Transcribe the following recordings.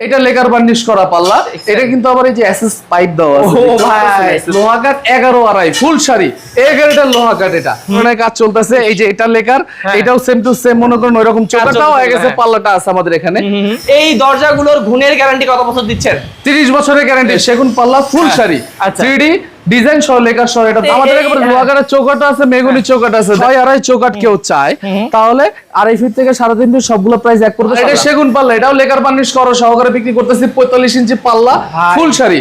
এটা lacquer varnish করা পাল্লা, এটা কিন্তু আবার এই যে এসএস পাইপ দেওয়া আছে। ও ভাই, লোহা কাট 11 আড়াই ফুল শাড়ি, এটা লোহা কাট, এটা মানে কাজ চলতেছে। এই যে এটা লেকার, এটাও সেম টু সেম মনে করেন ওইরকম চোকাটাও হয়ে গেছে, পাল্লাটা আছে আমাদের এখানে। এই দরজাগুলোর গুণের গ্যারান্টি কত বছর দিচ্ছেন? 30 বছরের গ্যারান্টি, সেগুন পাল্লা ফুল শাড়ি, 3D ডিজাইন সহ লেকার সহ। এটা আমাদের একেবারে লোহা কাটের চৌকাট আছে, মেগুনি চৌকাট আছে। 2.5 চৌকাট কেউ চায় তাহলে 2.5 ফিট থেকে 3.5 ফিট সবগুলো প্রাইস এক করবে। এটা সেগুন পাল্লা, এটাও লেকার বার্নিশ করা সহকারে বিক্রি করতেছি 45 ইঞ্চি পাল্লা ফুল শাড়ি।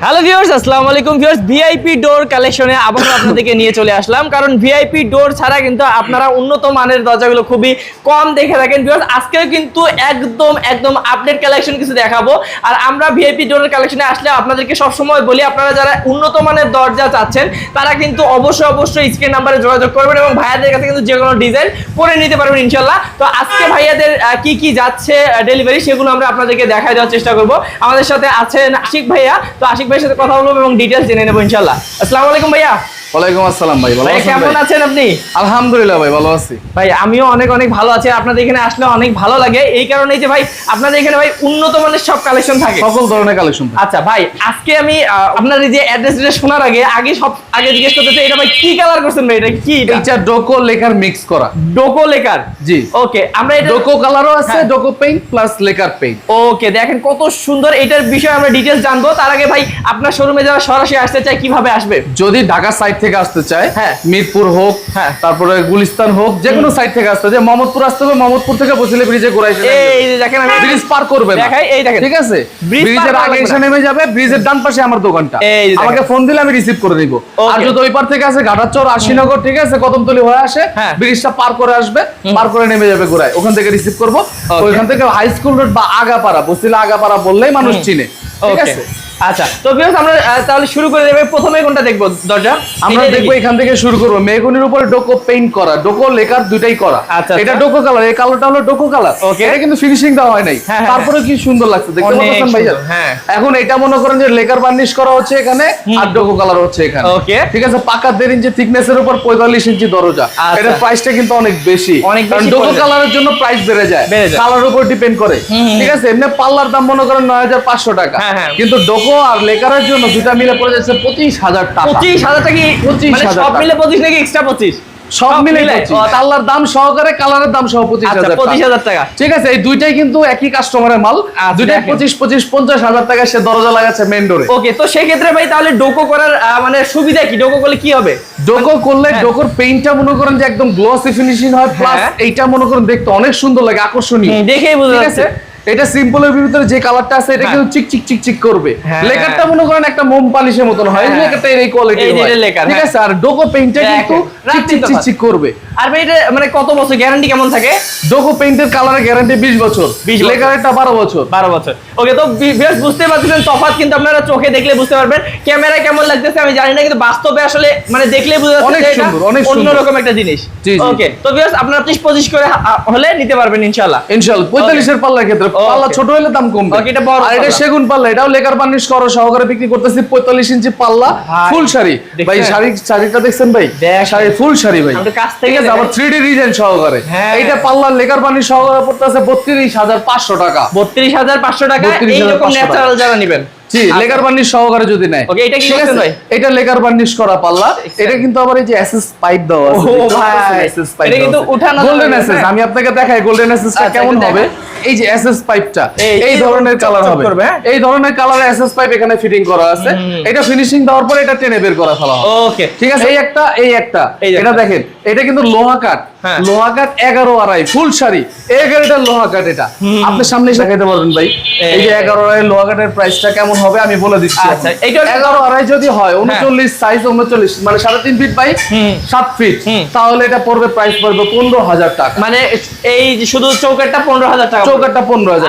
হ্যালো ভিউয়ার্স, আসসালামু আলাইকুম ভিউয়ার্স। ভিআইপি ডোর কালেকশনে আবার আপনাদেরকে নিয়ে চলে আসলাম, কারণ ভিআইপি ডোর ছাড়া কিন্তু আপনারা উন্নত মানের দরজাগুলো খুবই কম দেখে থাকেন ভিউয়ার্স। আজকেও কিন্তু একদম আপডেট কালেকশন কিছু দেখাবো। আর আমরা ভিআইপি ডোরের কালেকশনে আসলে আপনাদেরকে সবসময় বলি, আপনারা যারা উন্নত মানের দরজা চাচ্ছেন তারা কিন্তু অবশ্যই স্ক্রিন নাম্বারে যোগাযোগ করবেন এবং ভাইয়াদের কাছে কিন্তু যে কোনো ডিজাইন করে নিতে পারবেন ইনশাল্লাহ। তো আজকে ভাইয়াদের কি যাচ্ছে ডেলিভারি, সেগুলো আমরা আপনাদেরকে দেখায় দেওয়ার চেষ্টা করব। আমাদের সাথে আছেন আশিক ভাইয়া, তো আশিক ভাইয়ের সাথে কথা বলবো এবং ডিটেইলস জেনে নেবো ইনশাআল্লাহ। আসসালামু আলাইকুম ভাইয়া। ওয়ালাইকুম আসসালাম ভাই, ভালো আছেন? কেমন আছেন আপনি? আলহামদুলিল্লাহ ভাই, ভালো আছি ভাই। আমিও অনেক ভালো আছি। আপনাদের এখানে আসলে অনেক ভালো লাগে এই কারণেই যে ভাই আপনাদের এখানে ভাই উন্নত মানের সব কালেকশন থাকে, সকল ধরনের কালেকশন। আচ্ছা ভাই, আজকে আমি আপনার এই যে অ্যাড্রেসটা শোনার আগে জিজ্ঞেস করতে চাই, এটা ভাই কি কালার করছেন ভাই? এটা কি? এটা ডোকো লেকার মিক্স করা। ডোকো লেকার? জি ওকে। আমরা এটা ডোকো কালারও আছে, ডোকো পেইন্ট প্লাস লেকার পেইন্ট। ওকে, দেখেন কত সুন্দর। এটার বিষয়ে আমরা ডিটেইলস জানবো। তার আগে ভাই, আপনার শোরুমে যারা সরাসরি আসতে চায় কিভাবে আসবে? যদি ঢাকা সাইড থেকে আসতে চায়, মিরপুর হোক, তারপরে গুলিস্তান হোক, যে কোনো সাইড থেকে আসতে চায়, মোহাম্মদপুর আসতে হবে, মোহাম্মদপুর থেকে বসিলে ব্রিজে ঘোরাই এই যে দেখেন, আমি ব্রিজ পার করবে না, দেখাই, এই দেখেন ঠিক আছে? ব্রিজের আগে এসে নেমে যাবে, ব্রিজের ডান পাশে আমার দোকানটা, আমাকে ফোন দিলে আমি রিসিভ করে নিব। আর যদি ওই পার থেকে আসে ঘাটাচর, আশিনগর, ঠিক আছে, কদমতলী হয়ে আসে, ব্রিজটা পার করে আসবে, পার করে নেমে যাবে ঘোরায়, ওখান থেকে রিসিভ করব। ওইখান থেকে হাই স্কুল রোড বা আগাপাড়া, বসিলা আগাপাড়া বললেই মানুষ চিনে, ঠিক আছে? আচ্ছা, তো ভিউয়ার্স আমরা তাহলে শুরু করে দেব। প্রথমে কোনটা দেখব দরজা? আমরা দেখব এখান থেকে শুরু করব। মেগুনির উপরে ডোকো পেইন্ট করা, ডোকো লেকার দুটাই করা। এটা ডোকো কালার, এই কালারটা হলো ডোকো কালার। এটা কিন্তু ফিনিশিং দেওয়া হয় নাই, তারপরে কি সুন্দর লাগছে দেখতে পাচ্ছেন ভাইয়া। এখন এটা মনে করেন যে লেকার বার্নিশ করা হচ্ছে এখানে, আর ডোকো কালার হচ্ছে এখানে, ঠিক আছে? পাকা 1.5 ইঞ্চি থিকনেসের উপর 45 ইঞ্চি দরজা। এটার প্রাইসটা কিন্তু অনেক বেশি, কারণ ডোকো কালারের জন্য প্রাইস বেড়ে যায়, কালারের উপর ডিপেন্ড করে, ঠিক আছে? এমনি পাল্লার দাম মনে করেন 9500 টাকা, কিন্তু ডোকো আর লেকারের জন্য দুটা মিলে পড়ে যাচ্ছে 25,000 টাকা। 25,000 টাকা? মানে সব মিলে 25 নাকি এক্সট্রা 25? সব মিলে পাল্লার দাম সহকারে কালারের দাম সহ 25,000 টাকা, ঠিক আছে? এই দুইটাই কিন্তু একই কাস্টমারের মাল, দুইটাই 25-50,000 টাকা সে দরজা লাগাচ্ছে মেইন ডোরে। ওকে, তো সেই ক্ষেত্রে ভাই তাহলে ডোকো করার মানে সুবিধা কি? ডোকো করলে কি হবে? ডোকো করলে ডোকোর পেইন্টটা মনে করেন যে একদম গ্লসি ফিনিশিং হয়, প্লাস এইটা মনে করেন দেখতে অনেক সুন্দর লাগে, আকর্ষণীয়, দেখেই বোঝা যাচ্ছে। এটা সিম্পলের ভিতরে যে কালারটা আছে এটা কিন্তু চিক করবে। লেকারটা মনে করেন একটা মোম পালিশের মতন হয়, লেকারটা এই কোয়ালিটি হয়, ঠিক আছে? আর ডোকো পেইন্টটা কিন্তু চিক করবে। আর ভাই এটা মানে কত বছর গ্যারান্টি কেমন থাকে? ডোকো পেইন্টের কালারের গ্যারান্টি 20 বছর, লেকারেরটা 12 বছর। 12 বছর। ওকে, তো ভিউয়ার্স বুঝতে পারছেন তফাৎ কিন্তু আপনারা চোখে দেখলে বুঝতে পারবেন। ক্যামেরায় কেমন লাগতেছে আমি জানি না, কিন্তু বাস্তবে আসলে মানে দেখলে বোঝা যাচ্ছে যে এটা অন্যরকম একটা জিনিস। ওকে, তো ভিউয়ার্স আপনারা 25-25 করে হলে নিতে পারবেন ইনশাআল্লাহ। 45 এর পাল্লার ক্ষেত্রে পাল্লা ছোট হলে দাম কমবে। আর এটা সেগুন পাল্লা, এটাও লেকার বার্নিশ করা সহকারে বিক্রি করতেছি 45 ইঞ্চি পাল্লা ফুল শাড়ি। ভাই শাড়িটা দেখছেন ভাই? শাড়ি ফুল শাড়ি ভাই, কাছ থেকে আবার 3D ডিজাইন সহকারে। এইটা পাল্লার লেকার বার্নিশ সহকারে পড়তেছে 32,500 টাকা। 32,500 টাকা এইরকম ন্যাচারাল যারা নেবেন। জি, লেকার বার্নিশ সহকারে যদি নেয়। ওকে, এটা কি করছেন ভাই? এটা লেকার বার্নিশ করা পাল্লা, এটা কিন্তু আবার এই যে এসএস পাইপ দেওয়া আছে। ও ভাই, এটা কিন্তু উঠানো গোল্ডেন এসএস। আমি আপনাকে দেখাই গোল্ডেন এসএসটা কেমন হবে। এই যে এসএস পাইপটা এই ধরনের কালার হবে, এই ধরনের কালারের এসএস পাইপ এখানে ফিটিং করা আছে। এটা ফিনিশিং দেওয়ার পরে এটা টেনে বের করা ফেলা হবে। ওকে, ঠিক আছে? এই একটা এটা দেখেন, এটা কিন্তু লোহা কাট, লোহা কাট 11 আড়াই ফুল শাড়ি। এটা লোহা কাট, এটা আপনি সামনে দেখাইতে পারবেন ভাই। এই যে 11 আড়াই লোহা কাটের প্রাইসটা কেমন হবে আমি বলে দিচ্ছি। আচ্ছা, এটা 11 আড়াই যদি হয় 39 সাইজ, 39 মানে 3.5 ফিট বাই 7 ফিট, তাহলে এটা পড়বে প্রাইস পড়বে 15,000 টাকা। মানে এই যে শুধু চৌকাটটা 15,000 টাকা, চৌকাটটা 15,000,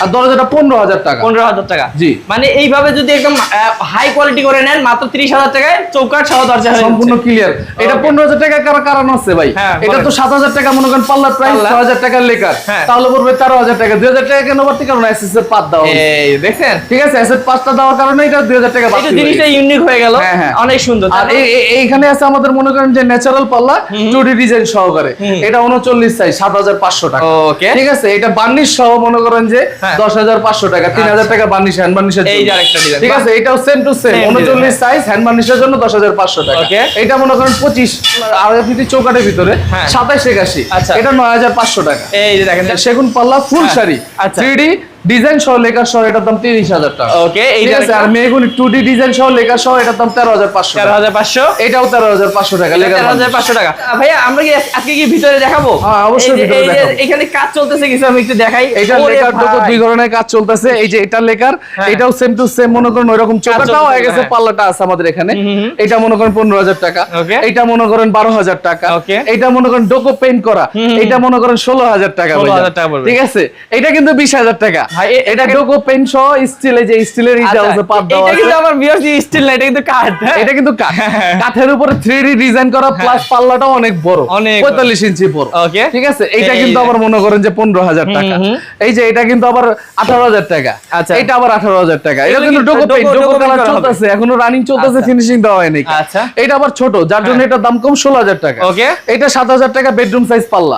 আর দরজাটা 15,000 টাকা। 15,000 টাকা। জি, মানে এইভাবে যদি একদম হাই কোয়ালিটি করে নেন মাত্র 30,000 টাকায় চৌকাট সহ দরজা হয়ে সম্পূর্ণ ক্লিয়ার। এটা 15,000 টাকা কারণ আছে ভাই, এটা তো 7000 টাকা মনে করেন পাল্লার প্রাইস, 6000 টাকার লেকার, তাহলে পড়বে 13000 টাকা। 2000 টাকা কেন বাড়তি? কারণ এসএস এর পাত দাও, এই দেখেন, ঠিক আছে, এসএস পাতটা দেওয়ার কারণে এটা 2000 টাকা বাড়তি। এটা জিনিসটা ইউনিক হয়ে গেল, অনেক সুন্দর। আর এইখানে আছে আমাদের মনে করেন যে ন্যাচারাল পাল্লা 2D ডিজাইন সহকারে, এটা 39 সাইজ, 7500 টাকা। ওকে, ঠিক আছে, এটা বার্নিশ সহ মনে করেন যে 10500 টাকা, 3000 টাকা বার্নিশ, হ্যান্ড বার্নিশের জন্য। এই যে আরেকটা ডিজাইন, ঠিক আছে, এটাও same to same 39 size, hand বার্নিশের জন্য 10500 টাকা। এটা মনে করেন 25 আর আপনি চৌকাটের ভিতরে 2781, এটা 9500 টাকা। এই যে দেখেন সেগুন পাল্লা ফুল শাড়ি 3D ডিজাইন সহ লেকার সহ, এটার দাম 30000 টাকা। ওকে, এই ঠিক আছে, আর মেহগুনি 2D ডিজাইন সহ লেকার সহ, এটার দাম 13500 টাকা। 13500, এটাও 13500 টাকা লেকার, 13500 টাকা। ভাইয়া আমরা কি আজকে কি ভিতরে দেখাবো? হ্যাঁ, অবশ্যই ভিতরে দেখাবো। এখানে কাজ চলতেছে কিছু, আমি একটু দেখাই। এটা লেকার দুটো দুই ধরনের কাজ চলতেছে। এই যে এটা লেকার, এটাও সেম টু সেম মনে করেন ওইরকম চৌকাটাও হয়ে গেছে, পাল্লাটা আছে আমাদের এখানে। এটা মনে করেন 15000 টাকা, এটা মনে করেন 12000 টাকা, এটা মনে করেন ডোকো পেইন্ট করা, এটা মনে করেন 16000 টাকা। ঠিক আছে, এটা কিন্তু 20000 টাকা। এটা ডোকো পেইন্ট সহ স্টিল, এই যে স্টিলের এটা আছে পাত দাও আছে। এটা কিন্তু আমার ভিউয়ার্স স্টিল না, এটা কিন্তু কাঠ। এটা কিন্তু কাঠ, কাঠের উপরে 3D ডিজাইন করা, প্লাস পাল্লাটাও অনেক বড়, 45 ইঞ্চি বড়। ওকে, ঠিক আছে, এটা কিন্তু আবার মনে করেন যে 15000 টাকা। এই যে এটা কিন্তু আবার 18000 টাকা, এটা আবার 18000 টাকা। এটা কিন্তু ডোকো পেইন্ট, ডোকো কালার চলতেছে, এখনো রানিং চলতেছে, ফিনিশিং দেওয়া হয়নি। আচ্ছা, এটা আবার ছোট, যার জন্য এটা দাম কম, 16000 টাকা। ওকে, এটা 7000 টাকা বেডরুম সাইজ পাল্লা,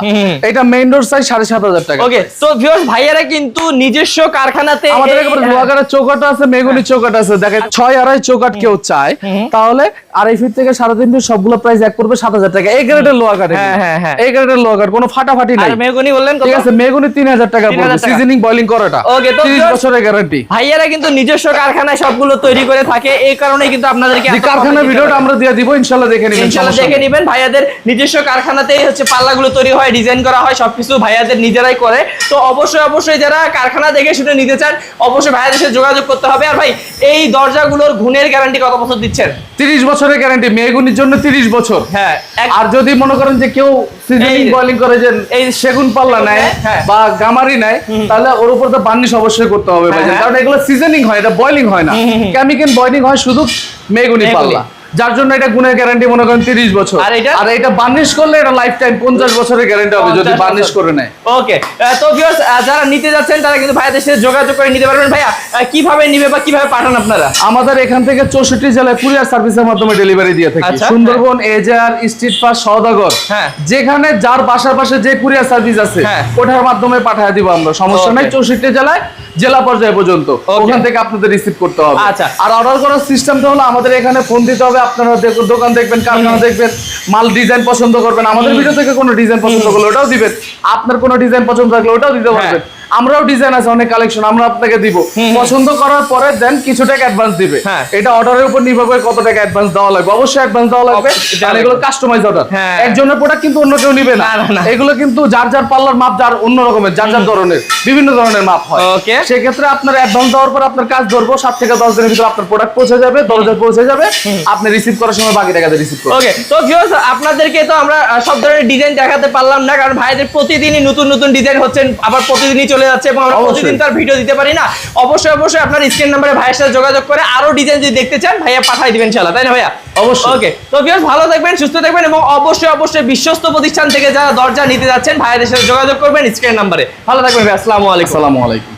এটা মেইন ডোর সাইজ 7500 টাকা। ওকে, তো ভিউয়ার্স ভাইয়ারা কিন্তু নিজস্ব কারখানাতে আমাদের একেবারে লোহাগারের চৌকাট আছে, মেগুনি চৌকাট আছে। দেখেন 6.5 চৌকাট কেউ চায়, তাহলে 2.5 ফিট থেকে 3.5 ফিট সবগুলো প্রাইস এক করবে 7000 টাকা। এই গ্রেডের লোহা কাঠ, এই গ্রেডের লোহা কাঠ, কোনো ফাটাফাটি নাই। আর মেগুনি বললেন কত? ঠিক আছে, মেগুনি 3000 টাকা পড়বে, সিজনিং বয়লিং করাটা। ওকে, তো 30 বছরের গ্যারান্টি। ভাইয়ারা কিন্তু নিজস্ব কারখানায় সবগুলো তৈরি করে থাকে, এই কারণেই কিন্তু আপনাদেরকে এই কারখানার ভিডিওটা আমরা দিয়ে দিব, ইনশাআল্লাহ দেখে নেবেন, ইনশাআল্লাহ দেখে নেবেন। ভাইয়াদের নিজস্ব কারখানাতেই হচ্ছে পাল্লাগুলো তৈরি হয়, ডিজাইন করা হয়, সবকিছু ভাইয়াদের নিজেরাই করে। তো অবশ্যই যারা কারখানা দেখে শুনে নিতে চান, অবশ্যই ভাইয়াদের সাথে যোগাযোগ করতে হবে। আর ভাই, এই দরজাগুলোর গুণের গ্যারান্টি কত বছর দিচ্ছেন? 30 বছরের গ্যারান্টি, মেগুনির জন্য 30 বছর। হ্যাঁ, আর যদি মনে করেন যে কেউ সিজনিং বয়লিং করে, যে এই সেগুন পাল্লা নেয় বা গামারি নেয়, তাহলে ওর উপর তো বার্নিশ অবশ্যই করতে হবে ভাইজান, কারণ এগুলো সিজনিং হয়, এটা বয়লিং হয় না, কেমিক্যাল বয়লিং হয় শুধু মেগুনি পাল্লা, যার জন্য এটা গুণের গ্যারান্টি মনে করেন 30 বছর। আর এটা বার্নিশ করলে এটা লাইফ টাইম 50 বছরের গ্যারান্টি হবে যদি বার্নিশ করে নেয়। ওকে, তো ভিউয়ার্স যারা নিতে যাচ্ছেন তারা কিন্তু ভাইয়াদের সাথে যোগাযোগ করে নিতে পারবেন। ভাইয়া কিভাবে নিবে বা কিভাবে পাঠান আপনারা? আমাদের এখান থেকে 64 জেলায় কুরিয়ার সার্ভিসের মাধ্যমে ডেলিভারি দিয়ে থাকি। সুন্দরবন, এজার, স্ট্রিট ফাস্ট, সওদাগর, যেখানে যার বাসার পাশে যে কুরিয়ার সার্ভিস আছে ওটার মাধ্যমে পাঠিয়ে দিব আমরা, সমস্যা নাই। 64 জেলায়, জেলা পর্যায়ে পর্যন্ত ওখান থেকে আপনাদের রিসিভ করতে হবে। আর অর্ডার করার সিস্টেমটা হলো আমাদের এখানে ফোন দিতে হবে, আপনারা দোকান দেখবেন, কারখানা দেখবেন, মাল ডিজাইন পছন্দ করবেন, আমাদের ভিডিও থেকে কোনো ডিজাইন পছন্দ করলে ওটাও দিবেন, আপনার কোনো ডিজাইন পছন্দ থাকলে ওটাও দিতে পারবেন। আমরাও ডিজাইন আছে অনেক কালেকশন, আমরা আপনাকে দিব, পছন্দ করার পরে দেন কিছু টাকা অ্যাডভান্স দিবে। এটা অর্ডারের উপর নির্ভর করে কত টাকা অ্যাডভান্স দেওয়া লাগবে, অবশ্যই অ্যাডভান্স দেওয়া লাগবে, কারণ এগুলো কাস্টমাইজ অর্ডার, একজনের প্রোডাক্ট কিন্তু অন্য কেউ নিবে না। এগুলো কিন্তু যার যার পাল্লার মাপ যার অন্য রকমের, যার যার ধরনের বিভিন্ন ধরনের মাপ হয়। সেক্ষেত্রে আপনার অ্যাডভান্স দেওয়ার পর আপনার কাজ ধরবো, 7 থেকে 10 দিনের ভিতরে আপনার প্রোডাক্ট পৌঁছে যাবে, দরজায় পৌঁছে যাবে, আপনি রিসিভ করার সময় বাকি টাকা দিয়ে রিসিভ করবেন। ওকে, তো ভিউয়ার্স আপনাদেরকে তো আমরা সব ধরনের ডিজাইন দেখাতে পারলাম না, কারণ ভাইদের প্রতিদিনই নতুন নতুন ডিজাইন হচ্ছেন, আবার প্রতিদিনই চলে যাচ্ছে, এবং আমরা প্রতিদিন তার ভিডিও দিতে পারি না। অবশ্যই আপনার স্ক্রিন নম্বরে ভাইয়ের সাথে যোগাযোগ করে আরো ডিজাইন যদি দেখতে চান ভাইয়া পাঠাই দিবেন ইনশাআল্লাহ, তাই না ভাইয়া? অবশ্যই। ওকে, তো ভিউয়ার্স ভালো থাকবেন, সুস্থ থাকবেন, এবং অবশ্যই বিশ্বস্ত প্রতিষ্ঠান থেকে যারা দরজা নিতে যাচ্ছেন ভাইয়াদের সাথে যোগাযোগ করবেন স্ক্রিন নম্বরে। ভালো থাকবেন ভাই, আসসালামু আলাইকুম। আসসালামু আলাইকুম।